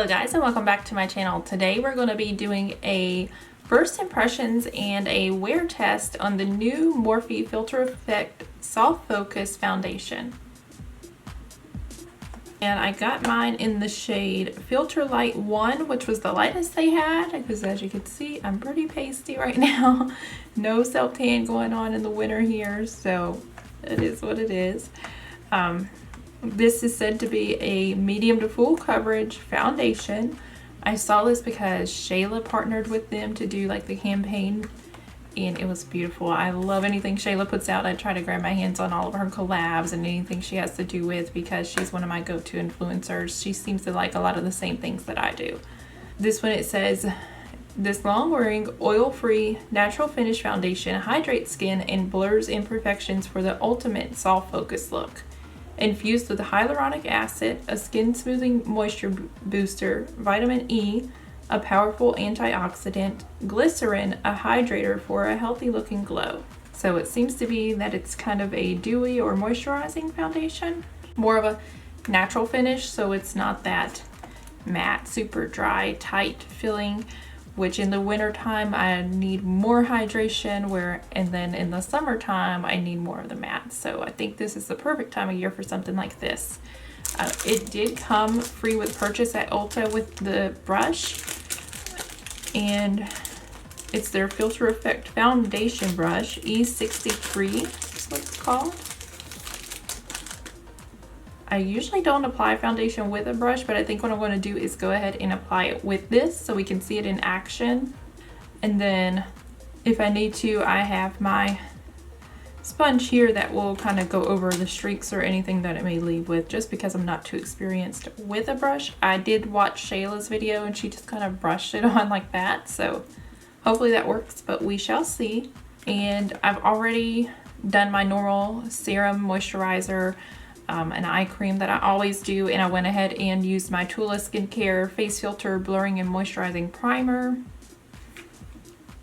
Hello guys and welcome back to my channel. Today we're going to be doing a first impressions and a wear test on the new Morphe Filter Effect Soft Focus Foundation. And I got mine in the shade Filter Light 1, which was the lightest they had, because as you can see I'm pretty pasty right now. No self-tan going on in the winter here, so it is what it is. This is said to be a medium to full coverage foundation. I saw this because Shayla partnered with them to do like the campaign, and it was beautiful. I love anything Shayla puts out. I try to grab my hands on all of her collabs and anything she has to do with, because she's one of my go-to influencers. She seems to like a lot of the same things that I do. This one, it says, this long-wearing, oil-free, natural finish foundation hydrates skin and blurs imperfections for the ultimate soft focus look. Infused with hyaluronic acid, a skin smoothing moisture booster, vitamin E, a powerful antioxidant, glycerin, a hydrator for a healthy looking glow. So it seems to be that it's kind of a dewy or moisturizing foundation. More of a natural finish, so it's not that matte, super dry, tight feeling, which in the winter time I need more hydration, and then in the summertime I need more of the matte. So I think this is the perfect time of year for something like this. It did come free with purchase at Ulta with the brush, and it's their Filter Effect Foundation brush, E63 is what it's called. I usually don't apply foundation with a brush, but I think what I'm going to do is go ahead and apply it with this so we can see it in action. And then if I need to, I have my sponge here that will kind of go over the streaks or anything that it may leave with, just because I'm not too experienced with a brush. I did watch Shayla's video and she just kind of brushed it on like that, so hopefully that works, but we shall see. And I've already done my normal serum, moisturizer, an eye cream that I always do, and I went ahead and used my Tula Skincare Face Filter Blurring and Moisturizing Primer.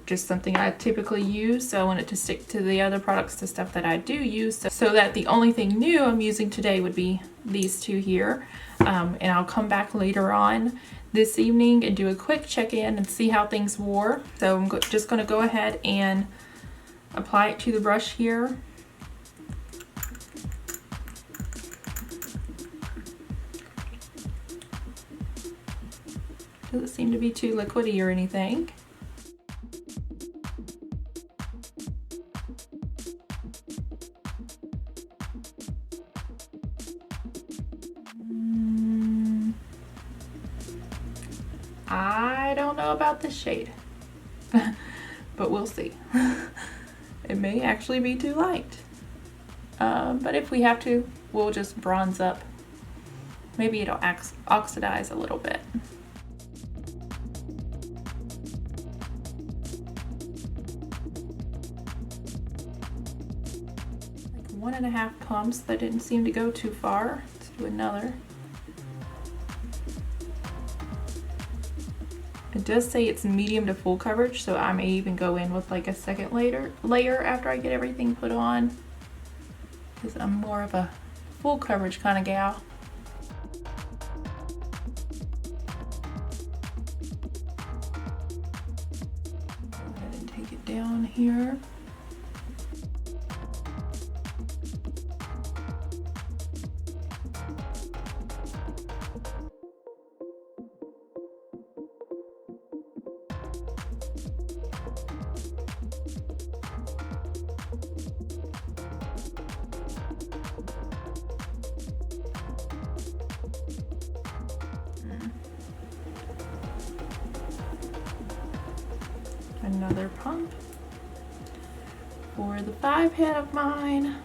Just something I typically use, so I wanted to stick to the other products, to stuff that I do use, so that the only thing new I'm using today would be these two here. And I'll come back later on this evening and do a quick check-in and see how things wore. So I'm just going to go ahead and apply it to the brush here. Doesn't seem to be too liquidy or anything. I don't know about this shade, but we'll see. It may actually be too light. But if we have to, we'll just bronze up. Maybe it'll oxidize a little bit. Like 1.5 pumps. That didn't seem to go too far. Let's do another. It does say it's medium to full coverage, so I may even go in with like a second layer after I get everything put on, because I'm more of a full coverage kind of gal. Go ahead and take it down here. Another pump for the 5 head of mine.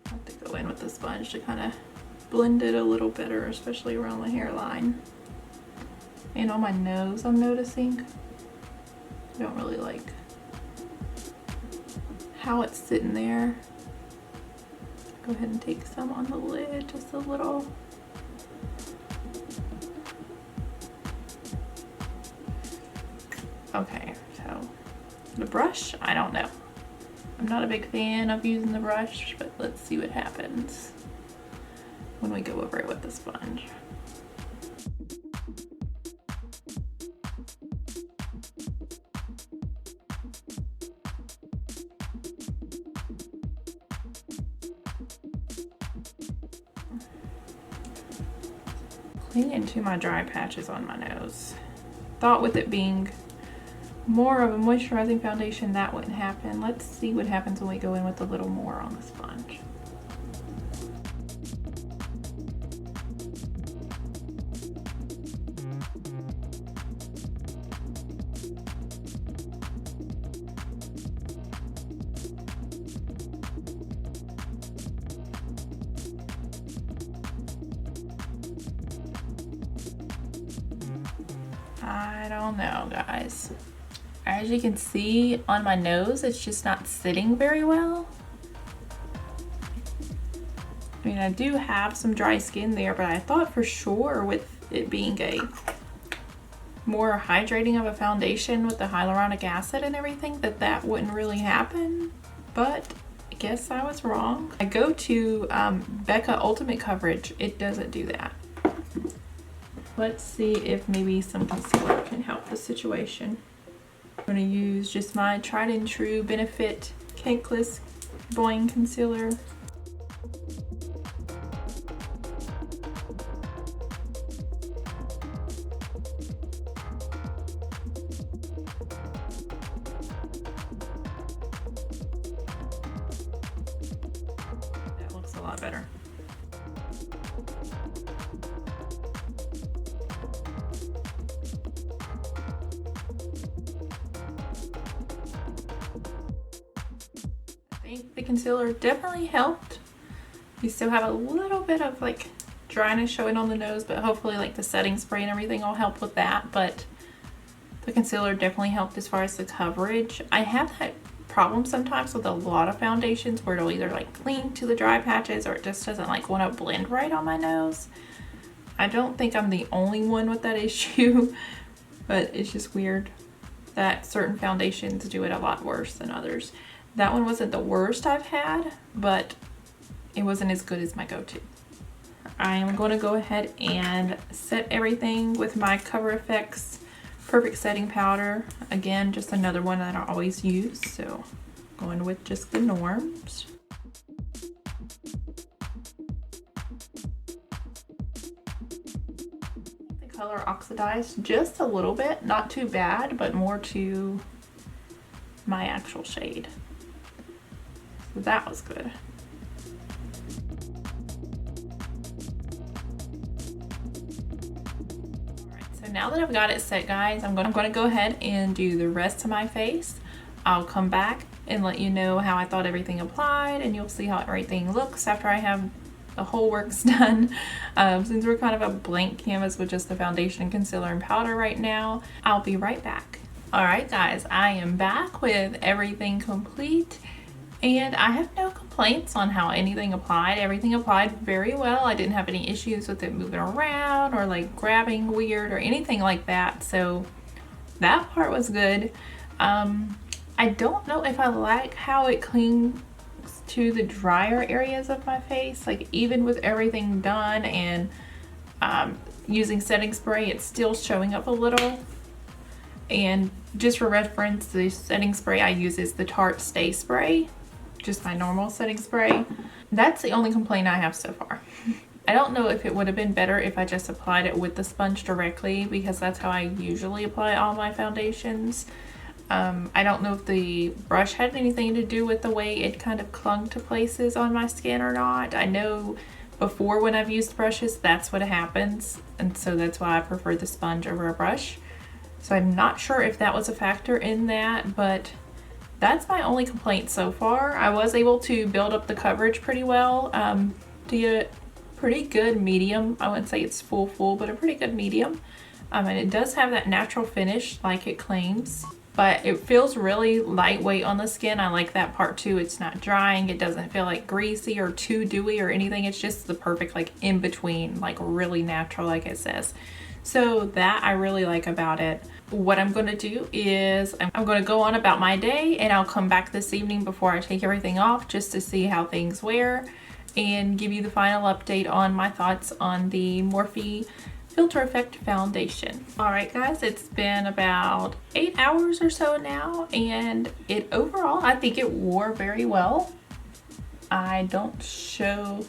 I have to go in with the sponge to kind of blend it a little better, especially around the hairline. And on my nose, I'm noticing. I don't really like how it's sitting there. Go ahead and take some on the lid, just a little. Okay, so the brush, I don't know. I'm not a big fan of using the brush, but let's see what happens when we go over it with the sponge. Clean into my dry patches on my nose. Thought with it being more of a moisturizing foundation that wouldn't happen. Let's see what happens when we go in with a little more on the sponge. I don't know, guys. As you can see on my nose, it's just not sitting very well. I mean, I do have some dry skin there, but I thought for sure with it being a more hydrating of a foundation with the hyaluronic acid and everything that wouldn't really happen, but I guess I was wrong. I go to Becca Ultimate Coverage, it doesn't do that. Let's see if maybe some concealer can help the situation. I'm going to use just my tried and true Benefit Cakeless Boing Concealer. That looks a lot better. I think the concealer definitely helped. You still have a little bit of like dryness showing on the nose, but hopefully like the setting spray and everything will help with that. But the concealer definitely helped as far as the coverage. I have that problem sometimes with a lot of foundations where it'll either like cling to the dry patches or it just doesn't like want to blend right on my nose. I don't think I'm the only one with that issue, but it's just weird that certain foundations do it a lot worse than others. That one wasn't the worst I've had, but it wasn't as good as my go-to. I am going to go ahead and set everything with my Cover FX Perfect Setting Powder. Again, just another one that I always use, so going with just the norms. The color oxidized just a little bit, not too bad, but more to my actual shade. So that was good. So now that I've got it set, guys, I'm going to go ahead and do the rest of my face. I'll come back and let you know how I thought everything applied, and you'll see how everything looks after I have the whole works done. Since we're kind of a blank canvas with just the foundation and concealer and powder right now, I'll be right back. Alright guys, I am back with everything complete, and I have no complaints on how anything applied. Everything applied very well. I didn't have any issues with it moving around or like grabbing weird or anything like that, so that part was good. I don't know if I like how it clings to the drier areas of my face. Like even with everything done and using setting spray, it's still showing up a little. And just for reference, the setting spray I use is the Tarte Stay Spray, just my normal setting spray. That's the only complaint I have so far. I don't know if it would have been better if I just applied it with the sponge directly, because that's how I usually apply all my foundations. I don't know if the brush had anything to do with the way it kind of clung to places on my skin or not. I know before when I've used brushes, that's what happens, and so that's why I prefer the sponge over a brush. So I'm not sure if that was a factor in that, but that's my only complaint so far. I was able to build up the coverage pretty well, to get a pretty good medium. I wouldn't say it's full, but a pretty good medium. And it does have that natural finish like it claims. but it feels really lightweight on the skin. I like that part too. It's not drying. It doesn't feel like greasy or too dewy or anything. It's just the perfect like in between, like really natural like it says. So that I really like about it. What I'm going to do is I'm going to go on about my day, and I'll come back this evening before I take everything off just to see how things wear and give you the final update on my thoughts on the Morphe Filter Effect Foundation. Alright guys, it's been about 8 hours or so now, and it overall, I think it wore very well. I don't show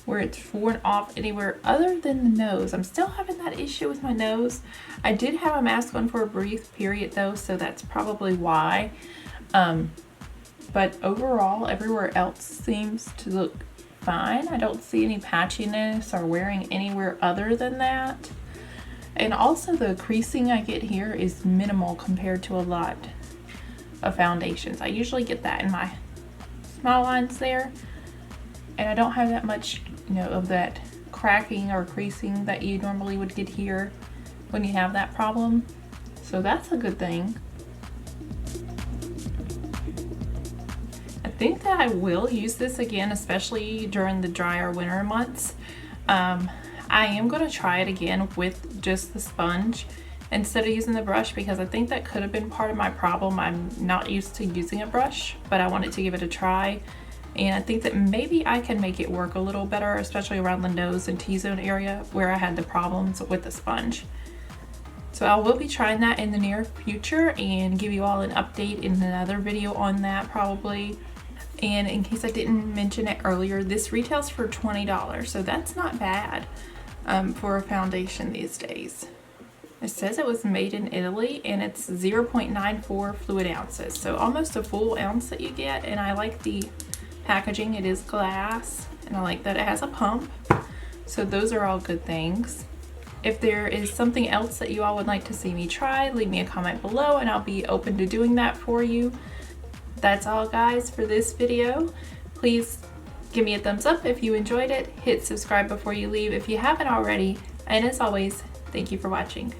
where it's worn off anywhere other than the nose. I'm still having that issue with my nose. I did have a mask on for a brief period though, so that's probably why. But overall, everywhere else seems to look fine. I don't see any patchiness or wearing anywhere other than that. And also the creasing I get here is minimal compared to a lot of foundations. I usually get that in my small lines there, and I don't have that much, you know, of that cracking or creasing that you normally would get here when you have that problem. So that's a good thing. I think that I will use this again, especially during the drier winter months. I am going to try it again with just the sponge instead of using the brush, because I think that could have been part of my problem. I'm not used to using a brush, but I wanted to give it a try. And I think that maybe I can make it work a little better, especially around the nose and T-zone area where I had the problems with the sponge. So I will be trying that in the near future and give you all an update in another video on that probably. And in case I didn't mention it earlier, this retails for $20, so that's not bad for a foundation these days. It says it was made in Italy, and it's 0.94 fluid ounces, so almost a full ounce that you get. And I like the packaging. It is glass, and I like that it has a pump. So those are all good things. If there is something else that you all would like to see me try, leave me a comment below and I'll be open to doing that for you. That's all guys for this video. Please give me a thumbs up if you enjoyed it. Hit subscribe before you leave if you haven't already. And as always, thank you for watching.